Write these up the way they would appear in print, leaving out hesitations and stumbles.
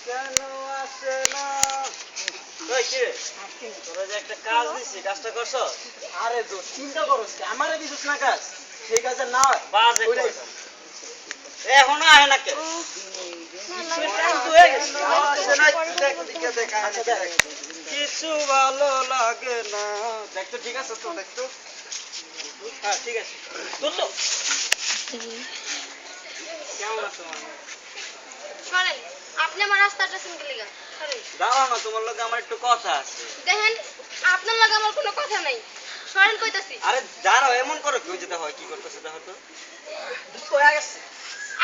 কেন আসে না? ওই কি রে? তোরা যে একটা কাজ দিছি, কাজটা করছ? আরে দোস্ত চিন্তা করস কি আমারে দিছিস না কাজ সেই কাজে না হয় বাজে ওইটাই কথা। এখন আহে না কে? কিছু ভালো লাগে না। দেখ তো ঠিক আছে তো দেখ তো হ্যাঁ ঠিক আছে। ধরলো? কেমন আছো মামা? সরেন, আপনি আমার রাস্তাটা শুনতে লিগা সরেন। দাঁড়াও না, তোমার লগে আমার একটু কথা আছে। দেখেন আপনার লগে আমার কোনো কথা নাই, সরেন কইতাছি। আরে দাঁড়াও, এমন করো কেউ যেতে হয়, কি করতেছে দেখো তো।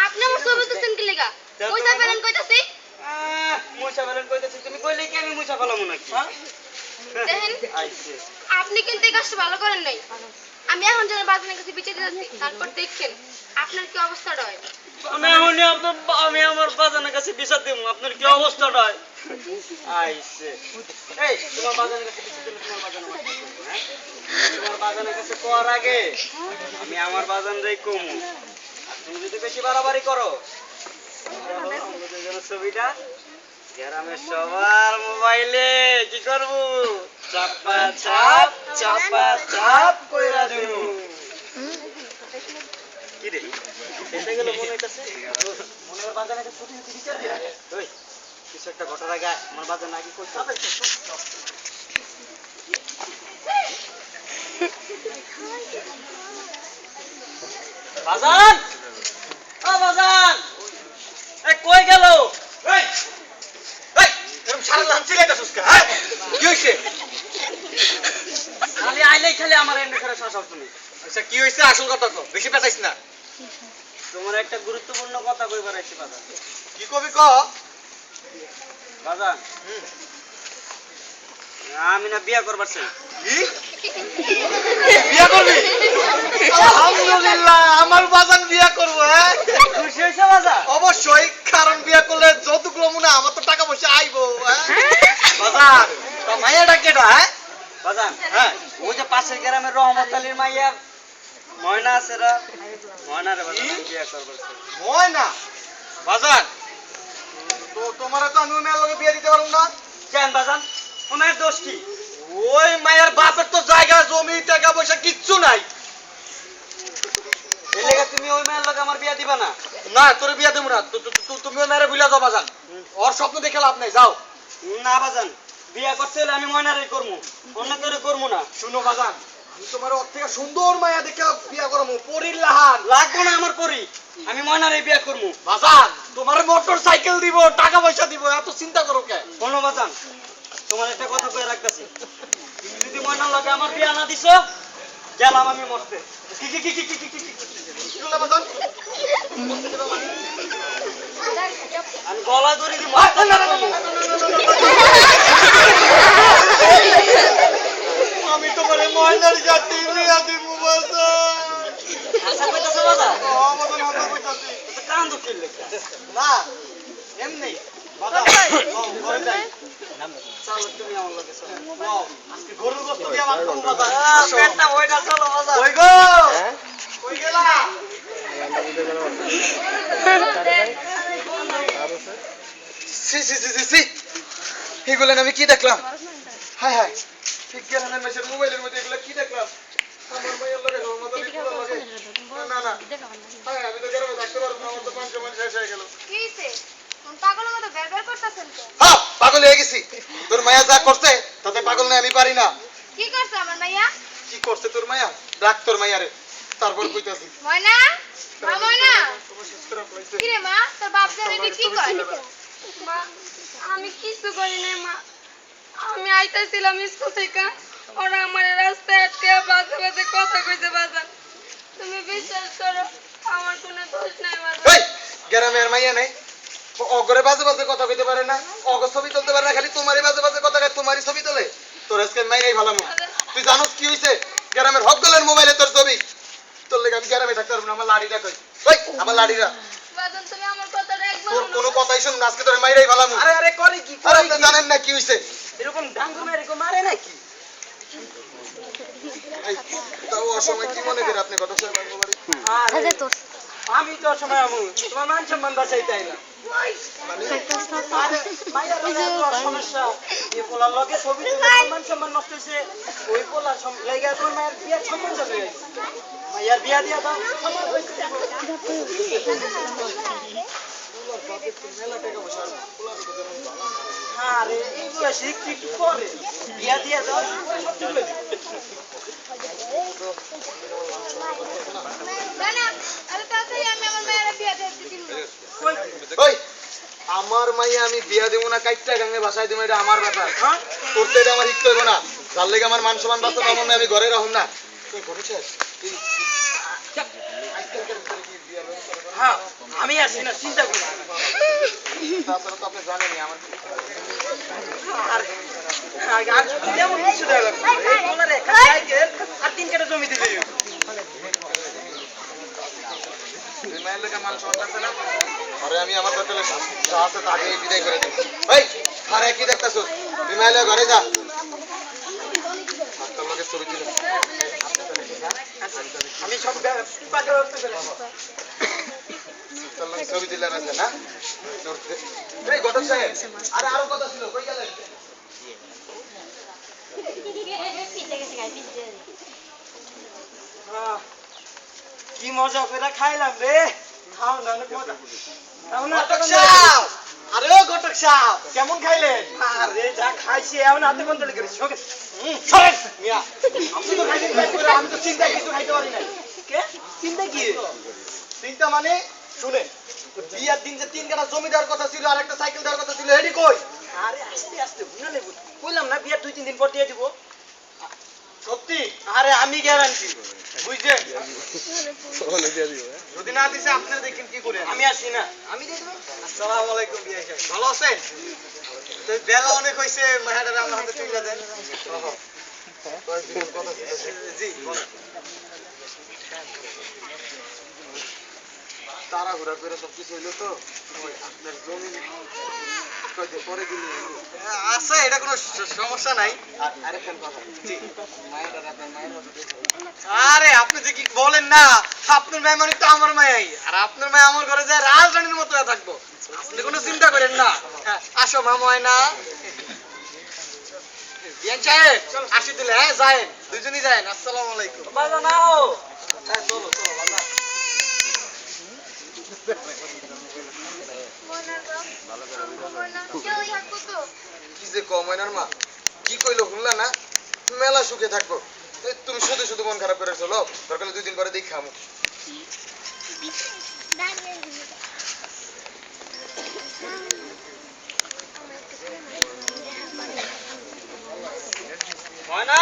আপনি আমার ছবি তুলছেন কি লিগা? দেখো পয়সা তো পেলেন বাবা। কইতাছি। মুছা ফেলেন কইতেছি, তুমি কইলে কি আমি মুছা ফেলামু নাকি? দেখেন আইছে। আপনি কিন্তু এই কাজটা ভালো করেন নাই। আমি এখন যেন বাজারের কাছে বিচার দিতেছি, তারপর দেখছেন আপনার কি অবস্থাটা হয়। আমি আমার বাজানের কাছে বিচার দেবো, আপনার কি অবস্থাটা হয়? আইছে। এই তোমার বাজানের কাছে বিচার দিলে তোমার বাজান আমার কি করবে, হ্যাঁ? তোমার বাজানের কাছে করার আগে আমি আমার বাজানরাই কমু। আর তুমি যদি বেশি বাড়াবাড়ি করো, আমাদের জন্য ছবিটা গ্রামের সবার মোবাইলে কি করবো? চাপা চাপ কইরা দেবো। কি রে? এসে গেল মনে হইতাছে? মনে হয় বাজানের কাছে ছবি হচ্ছে বিচার দিয়া। ওই কিছু একটা ঘটার আগে আমার বাজার নাকি করতে হবে। বাজান! ও বাজান! এই কই গেল? এই এই এরকম সারা লাম চিল্লাইতাছস কা হ্যাঁ কি হইছে খালি আইলেই খালি আমার এমনি করে শাসাও তুমি। আচ্ছা কি হইছে আসল কথা তো বেশি পেছাইছ না তোমার একটা গুরুত্বপূর্ণ কথা কইবার আইছি বাজান। কি কবি ক বাজান, আমি না বিয়া করবার চাই। কি বিয়া করবি আলহামদুলিল্লাহ আমার বাজান বিয়া করব হ্যাঁ খুশি হইছো বাজান? অবশ্যই কারণ বিয়া করলে যৌতুক লমু না আমার তো টাকা পয়সা আইবো হ্যাঁ বাজান তো মাইয়াটা কেডা হ্যাঁ বাজান, হ্যাঁ ওই যে পাশের গ্রামের রহমত আলীর মাইয়া ময়না আছে রা, ময়না রে বাজান আমি বিয়া করবার চাই। ময়না বাজান তো তোমারে তো আমি মেয়ের লগে বিয়া দিতে পারবো না কেন বাজান? ওনার দোষ কি? ওই মায়ের বাপের তো জায়গা জমি টাকা পয়সা কিচ্ছু নাই এই লেগে তুমি ওই মেয়ের লগে আমার বিয়া দিবা না? না তোর বিয়া দেবো না তুমি ওই মেয়ের বুঝলা যাও বাজান ওর স্বপ্ন দেখে লাভ নাই যাও না বাজান, বিয়া করতে হলে আমি ময়নারে করবো, অন্য করে করবো না। শুনো বাজান আমি তোমার ওর থেকে সুন্দর মায়া দেখে বিয়া করবো পরির লাহান লাগবো না আমার করি, আমি ময়নারে বিয়া করবো। বাজান তোমার মোটর সাইকেল দিব টাকা পয়সা দিব এত চিন্তা করো কে শোনো বাজান, তোমার একটা কথা কয়ে রাখতেছি, তুমি যদি ময়নার লগে আমার বিয়া না দিছ, গেলাম আমি মরতে। কি বলে বাজান আমি গলা ধরে দিব। আমি তোমার ময়নার জাতি বিয়া দিব বাজান আশা কইতাছো বাজান? বাজান হাতে কইতাছি তো কান দুঃখের লেখা। না এমনি বাজান লও ঘরে যাই চলো তুমি আমার লগে চলো। লও আজকে গরুর গোশত দিয়ে ভাত খাবো বাজান পেটটা বইটা চলো বাজান। কই গো কই গেলা সি সি সি সি সি এগুলো আমি কি দেখলাম হায় হায় ঠিক গ্রামের মেসের মোবাইলের মধ্যে এগুলো কি দেখলাম আমার মায়ের লগে রহমত আলী পুরো লাগে না না হায় আমি তো গ্রামে থাকতে পারবো না আমার তো পাঁচ মান শেষ হয়ে গেল কি হইছে? কোন পাগলের মতো বের করতেছেন তো? হ্যাঁ পাগল হয়ে গেছি তোর মায়া যা করছে তাতে পাগল না আমি পারি না কি করছে আমার মাইয়া? কি করছে তোর মায়া ডাক তোর মায়ারে তারপর কইতাছি ময়না, মা ময়না। কি রে মা, তোর বাপ জানে এটা কি করে? মা আমি কিছু করি নাই মা আমি আইতাছিলাম স্কুল থেকে ওরা আমার রাস্তায় আটকে বাজে বাজে কথা কইতে বাজান তুমি বিশ্বাস করো আমার কোনো দোষ নাই বাজান এই গ্রামের মাইয়া নেই অগরে বাজে বাজে কথা কইতে পারে না অগ ছবি তুলতে পারে না খালি তোমারই বাজে বাজে কথা কয় তোমারই ছবি তোলে তোর আজকে মাইয়াই ভালো মুখ তুই জানোস কি হইছে গ্রামের হকগলের মোবাইলে তোর ছবি তোর লেগে আমি গ্রামে থাকতে পারবো না আমার লাড়িটা কই ওই আমার লাড়িরা বাজান তুমি আমার কথাটা একবার তোর কোনো কথাই শুন না আজকে তোর মাইরাই ভালো মুখ আরে আরে করে কি আরে আপনি জানেন না কি হইছে এরকম ডাঙ্গু মেরে এরকম মারে নাকি? এই, তাও অসময় কি মনে করে আপনি ঘটক সাহেব আমার বাড়ি? আরে, আমি তো সময় আমু তোমার মান সম্মান বাঁচাই তাই না মানে আরে মাইয়া লগে তোমার সমস্যা এই পোলার লগে ছবি তুলে তোমার মান সম্মান নষ্ট হইছে ওই পোলার লাগা তোমার মায়ের বিয়ার সম্মান চলে গেছে মাইয়ার বিয়া দিয়া দাও সম্মান হইছে মেলা টাকা পয়সা পোলার কথা জানো ভালো। আরে এই বয়সে একটু করে বিয়া দিয়া দাও সব ঠিক হয়ে যাবে না না আরে তাড়াতাড়ি আমি আমার মেয়ের বিয়ে দিতে দিব কই ওই আমার মাইয়া আমি বিয়া দেবো না কাইটটা গাঙ্গে ভাষায় দেবো এটা আমার ব্যাপার হ্যাঁ তোর তো এটা আমার হিট করবো না যার লেগে আমার মান সম্মান বাঁচতে আমার মেয়ে আমি ঘরে রাখুন না তুই ঘটক সাহেব এই আজকালকার ভিতরে কি বিয়া ব্যবস্থা করা? হ্যাঁ আমি আসি না চিন্তা করো না। তাছাড়া তো আপনি জানেনই আমার আর আর তেমন কিছু দেওয়া লাগবে না। এই পোলারে একটা সাইকেল আর 3 কাঠা জমি দিলেই হবে। এই মায়ের লেগে মান সম্মান বাঁচে না আরে আমি আমার হোটেলে যা আছে তাকে বিদায় করে দেবো এই আরে কি দেখতেছো তুই মায়ের লেগে ঘরে যা আর তোর লগে ছবি তুলে আমি সব পাকে রাখতে পারি তোর লগে ছবি তুলে আছে না এই ঘটক সাহেব আরে আরো কথা ছিল কই গেলেন কি মজা করে খাইলাম রে খাও না অনেক মজা খাও না ঘটক সাহেব আরে ও ঘটক সাহেব কেমন খাইলেন আরে যা খাইছি এমন হাতে কন্ট্রোল করিস ওকে সরেন মিয়া আপনি তো খাইছেন খাইছেন করে, আমি তো চিন্তা কিছু খাইতে পারি না কে চিন্তা কি চিন্তা মানে শুনে বিয়ার দিন যে 3 কাঠা জমি দেওয়ার কথা ছিল আর একটা সাইকেল দেওয়ার কথা ছিল এডি কই আরে আস্তে আস্তে বুঝা নেব কইলাম না বিয়ার 2-3 দিন পর দিয়ে দিব সত্যি আরে আমি গ্যারান্টি বুঝছেন যদি না দিছে আপনারা দেখেন কি করে আমি আসি না আমি দিয়ে দেবো আসসালামু আলাইকুম বিয়া সাহেব ভালো আছেন তো বেলা অনেক হইছে মাহাডারে আমার হাতে তুইলা দেন জি তারা ঘোরা করে সব কিছু হইলো তো ওই আপনার জমি কয়দিন পরে দিলে আছে এটা কোনো সমস্যা নাই আরেকখান কথা জি মায়ের আপনার মায়ের আরে আপনি যে কি বলেন না আপনার মেয়ে মানে তো আমার মায়াই আর আপনার মেয়ে আমার ঘরে যায় রাজরানীর মতো হয়ে থাকবো আপনি কোনো চিন্তা করেন না আসো মামা না বিয়ান সাহেব আসি দিলে হ্যাঁ যায়েন দুজনই যায়েন আসসালামু আলাইকুম বাজা নাও হ্যাঁ চলো চলো বাবা কেউ থাকবো তো কি যে কমাইনার মা কি কইলো শুনলা না মেলা সুখে থাকবো এই তুমি শুধু শুধু মন খারাপ করে চলো দরকার হলে 2 দিন পরে দেখি খামু ময়না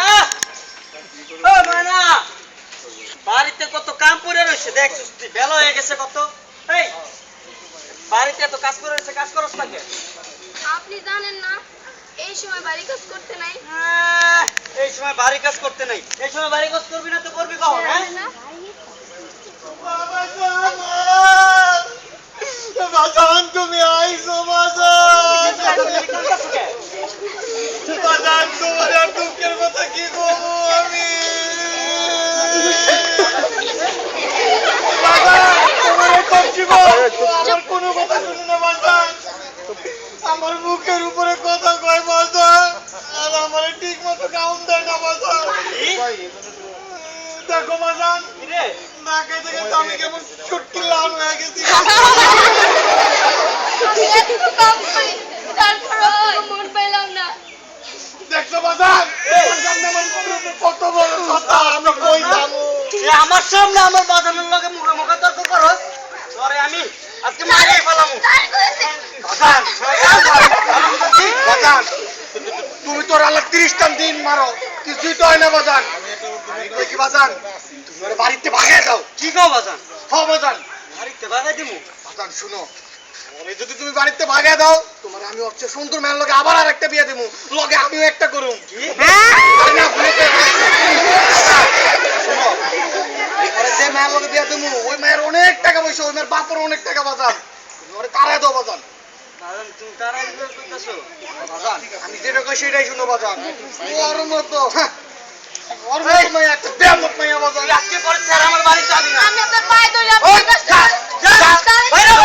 ও ময়না বাড়িতে কত কাম পড়ে রয়েছে দেখছিস তুই বেলা হয়ে গেছে কত এই বাড়িতে এত কাজ করে রয়েছে কাজ করছ না কে আপনি জানেন না এই সময় বাড়ি কাজ করতে নাই এই সময় বাড়ি কাজ করতে নাই এই সময় বাড়ি কাজ করবি না তো করবি কখন হ্যাঁ না বাজান তুমি আইছো বাজান বাজান তোমার আর দুঃখের কথা কি বলবো আমি বাজান তোমার একটা জীবন আমার কোনো কথা শুনে না বাজান আমার মুখের উপরে কথা কয় বাজান আর আমার ঠিক মতো কাউন্ট দেয় না বাজান দেখো বাজান রে না খেতে খেতে আমি কেমন ছুটকি লাল হয়ে গেছি আমি এত কাম করি তারপর মন পাইলাম না দেখছো বাজান আমার মুখে কত বড় কথা আমি কই যাবো এ আমার সামনে আমার বাজানোর লগে মুখে মুখে তর্ক করস তোরে আমি আজকে মাইরে ফেলামু তাই কইছে বাজান বাজান তুমি তোর আলাদা 30টা দিন মারো কিছুই তো হয় না বাজান আমি কই কি বাজান তুমি ওর বাড়িতে ভাগিয়ে দাও কি কও বাজান হ বাজান বাড়িতে বাগাই দিমু বাজান শুনো ওরে যদি তুমি বাড়িতে ভাগিয়ে দাও তোমার আমি হচ্ছে সুন্দর মেয়ের লগে আবার আরেকটা বিয়ে দেবো লগে আমিও একটা করুম আরে না ভুলেতে শোনো ওরে যে মেয়ের লগে বিয়ে দেবো ওই মেয়ের অনেক টাকা পয়সা ওই মেয়ের বাপের অনেক টাকা বাজান তুমি ওরে তাড়ায় দাও বাজান বাজান তুমি তারা কইতাছো বাজান আমি যেটা কই সেটাই শুনো বাজান ওর মতো ওর মত মাইয়া একটা বেয়াদব মাইয়া বাজান। তুই আজকে পরে স্যার আমার বাড়ি যাবি না। আমি আপনার পায়ে ধরে ওই, আপনার কাছে যা, যা, বাইরে হ,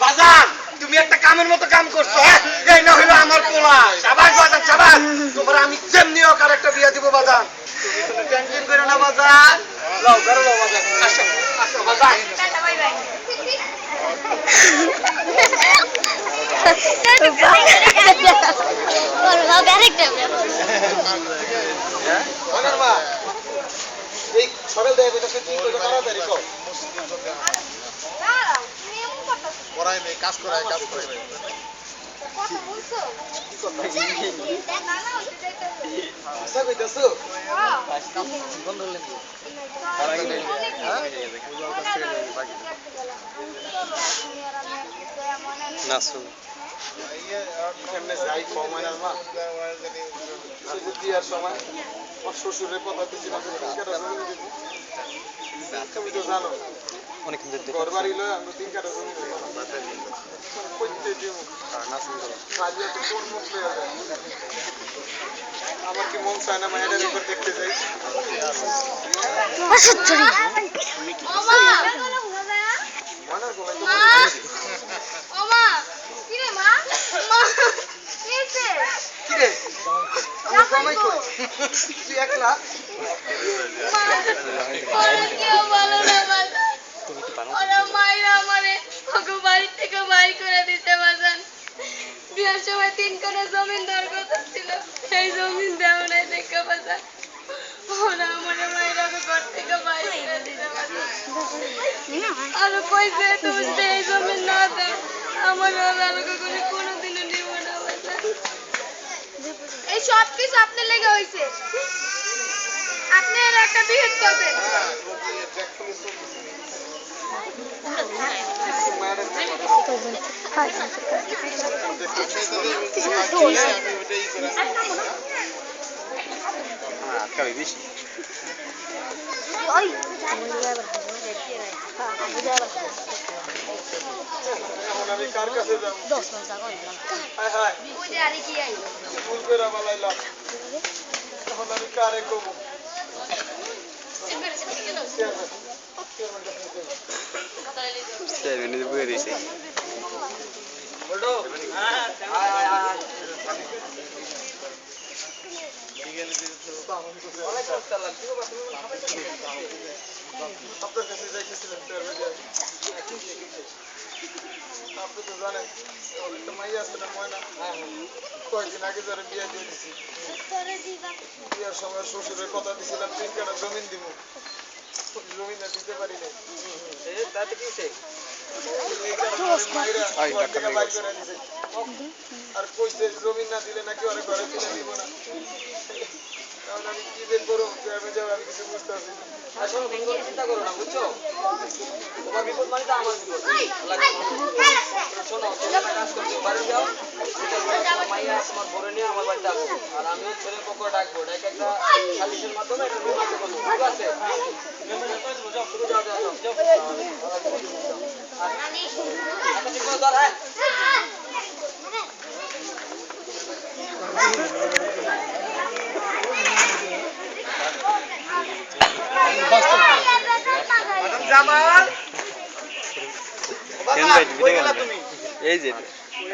বাজান তুমি একটা কামের মতো কাম করছো হ্যাঁ? এই না হইলো আমার পোলা। শাবাশ বাজান শাবাশ। তোমার আমি যেমনি হোক আর একটা বিয়া দিব বাজান। তুমি কোনো টেনশন করো না বাজান। লও বেরো লও বাজান। আসো আসো বাজান। টাটা বাই বাই মনের মা এই সকাল দেয়া কইতাছে কি কইতো তাড়াতাড়ি কও। দাঁড়াও তুমি এমন করতেছো করাই নেই, কাজ করাই কথা বলছো কি কথা? না না ওইটা যাইতেছে আশা কইতাছো? হ্যাঁ কেমনে যাই কও মনের মা? এই যে বিয়ার সময় ওর শ্বশুরের কথা দিছিলাম যে তিনকাটা জমি দিব। তুমি তো জানো ঘর বাড়ি লয় আমরা তিনকাটা জমি দিব। কইতে দিব কাজে তো কোন মুখ লইয়া যায়। আমার কি মন চায় না মায়ের একবার দেখতে যাই। ওমা মনের গোলাই তো মা ওমা কি রে মা মা কি হইছে কি রে আমার জামাই কই? তুই একলা? মা ওরা কেউ ভালো না বাজান ওরা মায়েরা আমারে ওকে বাড়ি থেকে বাইর করে দিতে বাজান বিয়ার সময় 3 কাঠা জমিন দেওয়ার কথা ছিল সেই জমিন দেওয়া নাই দেখে বাজান ওরা আমারে মায়েরা ওকে ঘর থেকে বাইর করে দিতে বাজান আর কইছে তুমি যদি এই জমিন না দাও আমার আলোকে করে কোনোদিনও নিব না বাজান এই সব কিছু আপনার লেগে হইছে আপনি এর একটা বিহিত করবেন এখন আমি কার কাছে যাব? হায় হায় ওই যে আরে কি আই ভুল করে বালাইলাম। এখন আমি কারে কব? বলটো হ্যাঁ আয় আয় আয় ওয়ালাইকুম আসসালাম কি বাবা তুমি মনে খাবার খেতে আপনার কাছে যাইতেছিলাম আপনি তো জানেন ওর একটা মাইয়া আছে না ময়না? কয়েকদিন আগে যারা বিয়ে দিয়ে দিছি বিয়ার সময় শ্বশুরের কথা দিছিলাম 3 কাঠা জমিন দিব। জমিনটা দিতে পারি নাই। এ তাতে কি হইছে এই কারণে মাইরা ঘর থেকে বাইর করে দিছে। আর কইছে জমিন না দিলে নাকি ওরে ঘরে তুলে দিব না। তাহলে আমি কি যে করব আমি কিছু বুঝতে পারছি না। আসলে তুমি কোনো চিন্তা করো না বুঝছো তোমার বিপদ মানে তো আমার বিপদ শোনো তুমি একটা কাজ করছো বাড়ি যাও মাইয়া তোমার বড় নিয়ে আমার বাড়িতে আসো আর আমি ছেলের পক্ষ ডাকবো ডাকে একটা সালিশের মাধ্যমে একটা মীমাংসা করবো ঠিক আছে যাও শুরু যাও যাও যাও আচ্ছা ঠিক করে ধর হ্যাঁ জামাল বাবা কই গেলা তুমি? এই যে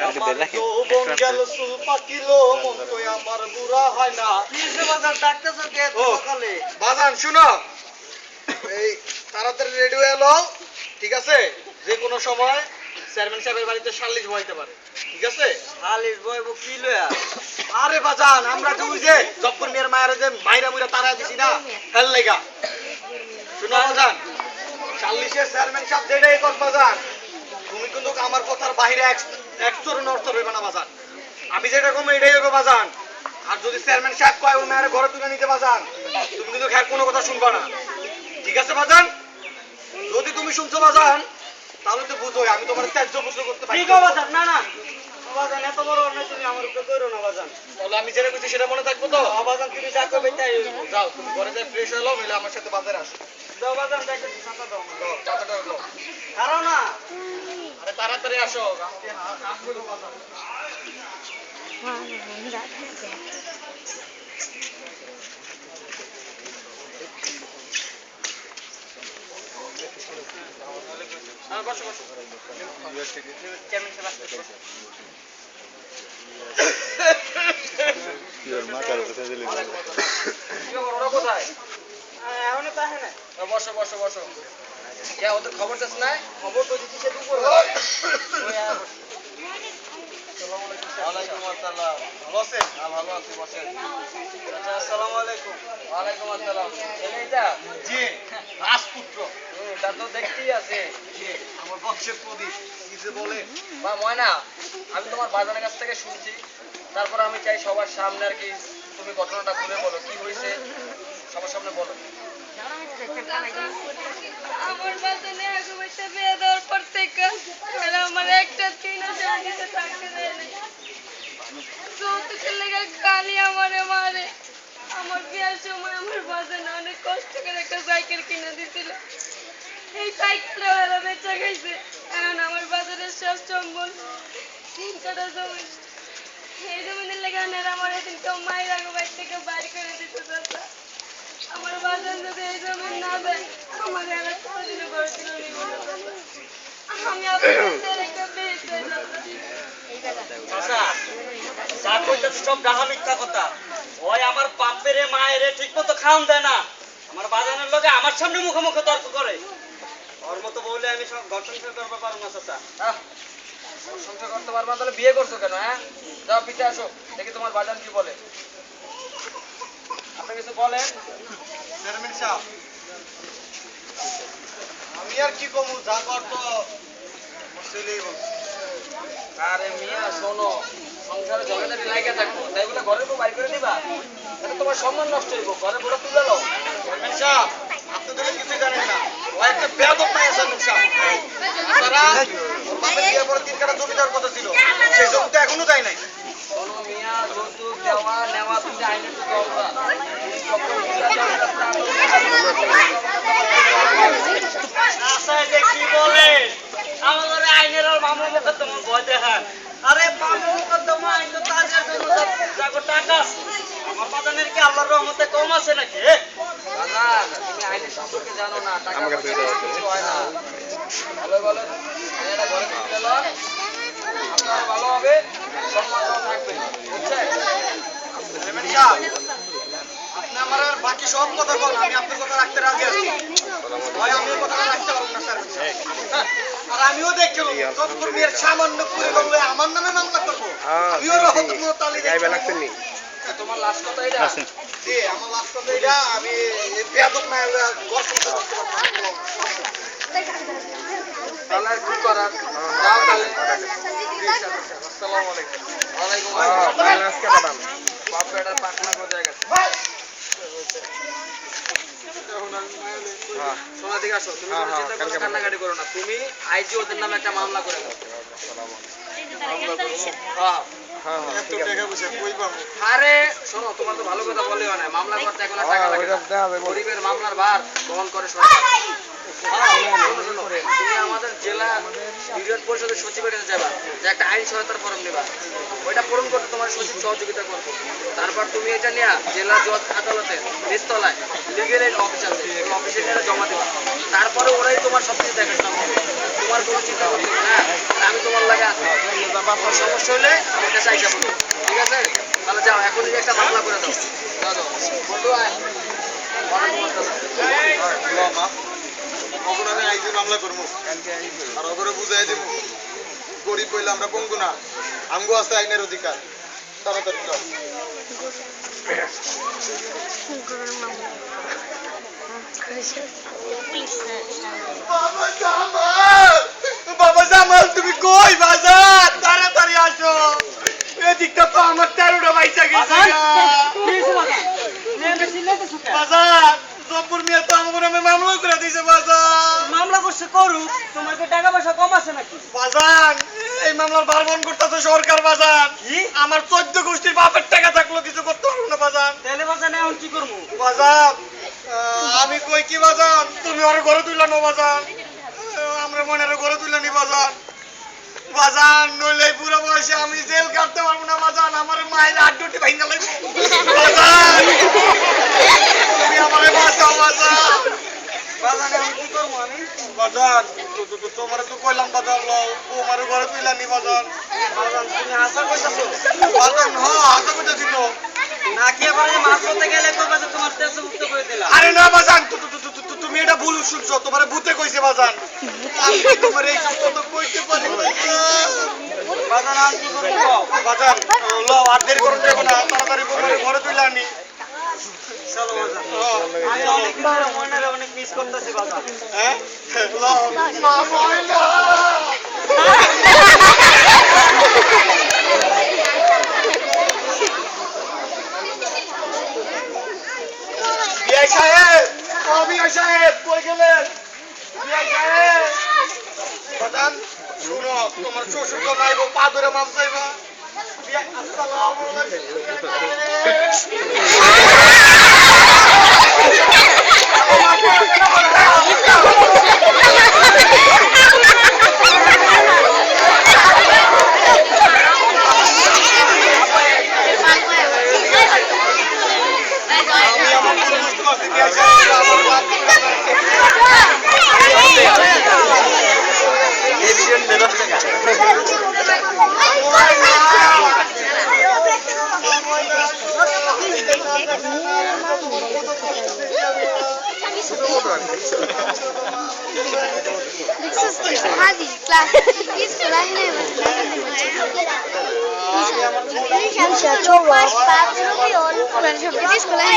আমার যৌবন গেল চুল পাকিলো মন তো আমার বুড়া হয় না কিসে বাজার ডাকতেছো কে এত সকালে বাজান শুনো এই তাড়াতাড়ি রেডি হয়ে এলো ঠিক আছে? যে কোনো সময় চেয়ারম্যান সাহেবের বাড়িতে সালিশ বইতে পারে ঠিক আছে? হালিশ বইব কি লয়া আরে বাজান আমরা যে ওই যে জব্বর মিয়ার মায়ের যে মাইরা মুইরা তাড়ায় দিছি না হেল লেগা শুনো বাজান সালিশের চেয়ারম্যান সাহেব যেটাই কর বাজান তুমি কিন্তু আমার কথার বাইরে এক চরণ অর্থ হইবে না বাজান। আমি যেটা কম এটাই হইবে বাজান। আর যদি চেয়ারম্যান সাহেব কয় ও মায়ের ঘরে তুলে নিতে বাজান তুমি কিন্তু খেয়াল কোনো কথা শুনবা না ঠিক আছে বাজান? যদি তুমি শুনছো বাজান তাহলে তো বুঝোই আমি তোমার ত্যায্য পুত্র করতে পারি। ঠিক বাজার না না বাজান এত বড় অন্যায় তুমি আমার উপরে করো না বাজান তাহলে আমি যেটা কইছি সেটা মনে থাকবো তো? বাজান তুমি যা করবে তাই হইব। যাও তুমি ঘরে যাই ফ্রেশ হয়ে নাও নইলে আমার সাথে বাজারে আসো। দাও বাজান দেখো ছাতা দাও যাও, চাচাটা হলো। কারো না আরে তাড়াতাড়ি আসো আমাকে হাত গুলো বাজান। বসো বসো চেয়ারম্যান সাহেব আসতে বসো। ওরা কোথায়? এখনো তো আসে না। বসো বসো বসো। কে ওদের খবর চাস না? খবর তো দিচ্ছি সে দুপুর ওয়ালাইকুম আসসালাম। ভালো আছেন? হ্যাঁ ভালো আছি, বসেন। আচ্ছা আসসালামু আলাইকুম। ওয়ালাইকুম আসসালাম। ছেলেটা? জি রাজপুত্র। তা তো দেখতেই আছে। জি আমার বংশের প্রদীপ। কি যে বলে বা ময়না, আমি তোমার বাজারের কাছ থেকে শুনছি, তারপর আমি চাই সবার সামনে আর কি তুমি ঘটনাটা খুলে বলো, কি হয়েছে সবার সামনে বলো। আমার বাজানে আগে বসে বিয়ে দেওয়ার পর থেকে আর আমার একটা দিন দিতে থাকতে দেয় নাই। যৌতুকের লেগে খালি আমারে মারে। আমার বিয়ের সময় আমার বাজানে অনেক কষ্ট করে একটা সাইকেল কিনে দিছিল। এই সাইকেলটা ওরা বেচা গেছে। এখন আমার বাজারের সব সম্বল 3 কাঠা জমি। এই জমিনের লেগে আমার এদিন কেউ মায়ের আগে বাড়ি থেকে বাড়ি করে দিতে চাচ্ছে। আমার বাজার যদি এই জমি না দেয় আমার এলাকা কোনোদিনও ঘর থেকে নিব না। আমি আপনাদের একটা বিয়ে চাই আচ্ছা যা কইতেছ সব ডাহা মিথ্যা কথা। ওই আমার বাপের মায়ের ঠিক মতো খাওয়ান দেয় না। আমার বাজানের লোকে আমার সামনে মুখে মুখে তর্ক করে। ওর মতো বলে আমি সব ঘর সংসার করতে পারবো না চাচা। সংসার করতে পারবা তাহলে বিয়ে করছো কেন? হ্যাঁ যাও পিঠে আসো, দেখি তোমার বাজান কি বলে। আপনি কিছু বলেন। চেয়ারম্যান সাহেব আমি আর কি কমু যা করতো ছেলেই বলছে। আরে মিয়া শোনো, সংসারে ঝগড়াঝাটি লাইগা থাকবো, তাই বলে ঘরের বউ বাড়ি করে দিবা? তাহলে তোমার সম্মান নষ্ট হইব। ঘরে বড় তুলে নাও। চেয়ারম্যান সাহেব আপনি তো কিছু জানেন না। ও একটা বেয়াদব মেয়ে চেয়ারম্যান সাহেব। তারা ওর বাপের বিয়ের পরে 3 কাঠা জমি দেওয়ার কথা ছিল। সেই জমি তো এখনো দেয় নাই। শোনো মিয়া, যৌতুক দেওয়া নেওয়া তুমি আইনের তো দরকার। তুমি সকল বুঝা যাও, রাস্তা আচ্ছা এটা কি বলে? আমাদের আইনের আর মামলা মোকদ্দমা ভয় দেখান। আরে মামলা মোকদ্দমা আইন তো তাদের জন্য যাগো টাকা আছে। আমার বাজানের কি আল্লাহর রহমতে কম আছে নাকি? বাজার, তুমি আইনের সম্পর্কে জানো না, টাকা পয়সা কিছু হয় না। ভালো ভালো এটা ঘরে তুলে নাও, আপনার ভালো হবে, সম্মানটাও থাকবে, বুঝছেন? চেয়ারম্যান সাহেব আপনি আমার আর বাকি সব কথা বলেন, আমি আপনার কথা রাখতে রাজি আছি। ভাই আমি এই কথাটা রাখতে পারবো না চেয়ারম্যান সাহেব। আর আমিও দেখলাম যতপুর মেয়ের সামান্য করে বললে আমার নামে মামলা করবো। আমিও রহমতুল্লাহ তাআলা দেখলাম। তোমার লাস্ট কথা এটা? জি আমার লাস্ট কথা এটা। আমি এই বেয়াদব মায়ের ঘর সংসার করতে পারবো না। তাহলে আর কি করার? যাও তাহলে। আসসালামু আলাইকুম। ওয়ালাইকুম আসসালাম। বাপ বেটার পাখনা কোথায় গেছে? শোনা দিকে আসো, তুমি কোনো চিন্তা করো না, কান্নাকাটি করো না। তুমি আইজি ওদের নামে একটা মামলা করে দাও। এত টাকা পয়সা কই পাবো? আরে শোনো, তোমার তো ভালো কথা বলেও না, মামলা করতে 1 লাখ টাকা লাগে না। গরিবের মামলার ভার বহন করে সরকার। শোনো, শোনো, তুমি আমাদের জেলা ইউনিয়ন পরিষদের সচিবের কাছে যাবা, যে একটা আইন সহায়তার ফর্ম নেবা, ওইটা পূরণ করতে তোমার সচিব সহযোগিতা করবো। তারপর তুমি এটা নিয়ে জেলা জজ আদালতে নিচতলায় লিগেল এইড অফিস আছে, ওই অফিসে নিয়ে জমা দেবা। তারপরে ওরাই তোমার সব কিছু দেখাশোনা করবে, তোমার কোনো চিন্তা করতে হবে না। আমি তোমার লাগে আছি, তোমার সমস্যা হলে আমার কাছে আইসা বলবো, ঠিক আছে? তাহলে যাও, এখনই একটা মামলা করে দাও। যাও যাও বন্ধু, আয়। ওয়ালাইকুম আসসালাম। কখন আমি আইজি মামলা করবো আর ওগুলো বুঝাই দেবো। গরিব বইলে আমরা পঙ্গু না, আমগো আছে আইনের অধিকার। তাড়াতাড়ি চল। বাবা জামাল তুমি কই? বাজার তাড়াতাড়ি আসো। এদিকটা তো আমার 13টা বাইসা গেছে। বাজার জব্বর মিয়া তো আমার নামে মামলা করে দিয়েছে। বাজার মামলা করছে করুক, তোমার কি টাকা পয়সা কম আছে নাকি? বাজার এই মামলার ভার বহন করতেছে সরকার। বাজার আমার 14 গোষ্ঠীর বাপের টাকা থাকলো কিছু করতে পারবো না। বাজার তাহলে বাজার এখন কি করবো? বাজার আমি কই কি বাজার, তুমি ওর ঘরে তুইলা নো। বাজার আমরা মনের ঘরে তুইলা নি। বাজার বাজার নইলে পুরো বয়সে আমি জেল কাটতে পারবো না। বাজার আমার মায়ের আড্ডুটি ভাঙা লাগবে। বাজার তুমি আমারে বাঁচাও। বাজার বাজানে আমি কি করবো আমি? বাজান তোমার তো কইলাম বাজান লও তোমার ঘরে তুইলানি বাজান বাজান তুমি আশা করতেছো? বাজান আশা করতেছি তো না কি আবার এই মাছ ধরতে গেলে কইবা যে তোমার তেজ মুক্ত করে দিলাম। আরে না বাজান তুমি এটা ভুল শুনছো তোমার ভূতে কইছে বাজান আমি তোমার এই সব কথা কইতে পারি না। বাজান আমি কি করবো? বাজান লও আর দেরি করতে দেব না তাড়াতাড়ি তোমার ঘরে তুইলানি চলো বাজান। আমি অনেক মনে অনেক মিস করতেছি বাজান। হ্যাঁ লও মা ময়না বিআই সাহেব ও বিআই সাহেব কই গেলেন বিআই সাহেব বাজান শুনো তোমার শ্বশুর তো নাই গো পা ধরে মাপ চাইবা বিআই আসসালামু আমি আমার ভুল বুঝতে পারছি বিআই সাহেব আমার মাপ করে এই ভিডিওতে 10 টাকা। হাজি ক্লাস স্কুল আসলে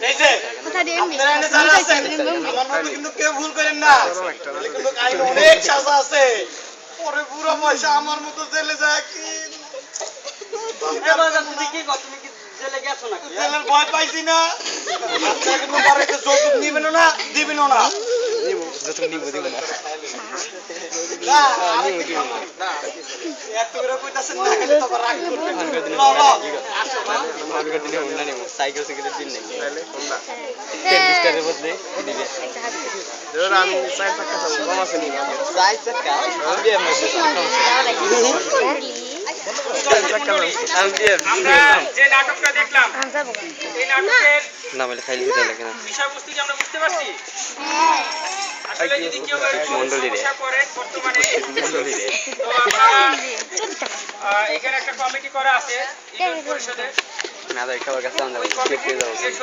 এই যে আপনারা এনে যারা আছেন আমার মতো কিন্তু কেউ ভুল করেন না এখানে কিন্তু আইন অনেক সাজা আছে পরে পুরো পয়সা আমার মতো জেলে যায় কি এ বাজান তুমি কি কর? তুমি কি জেলে গেছো নাকি? জেলের ভয় পাইছি না আপনারা কিন্তু বাড়িতে যৌতুক নিবেন না দিবেন না না আমি দিব না এত করে কইতাছেন না খালি তো রাগ করবেন ল ল আসো মা সাইকেল সাইকেলের দিন নাকি? বদলে দিবে। আমি চার চাকা চালাবো কম আছে নি সাইজ চাকা আমি বিয়ে মধ্যে আমি বিয়ে আমরা যে নাটকটা দেখলাম এই নাটকের না বলে খাইলে দিতে লাগে না। বিষয়বস্তু কি আমরা বুঝতে পারছি? আসলে যদি কেউ এরকম মণ্ডলী রে। সমস্যা করেন বর্তমানে মণ্ডলী রে। তো আপনারা এখানে একটা কমিটি করা আছে ইউনিয়ন পরিষদের না ভাই খাবার কাছে আমরা ওই দেখতে যাবো। কমিটির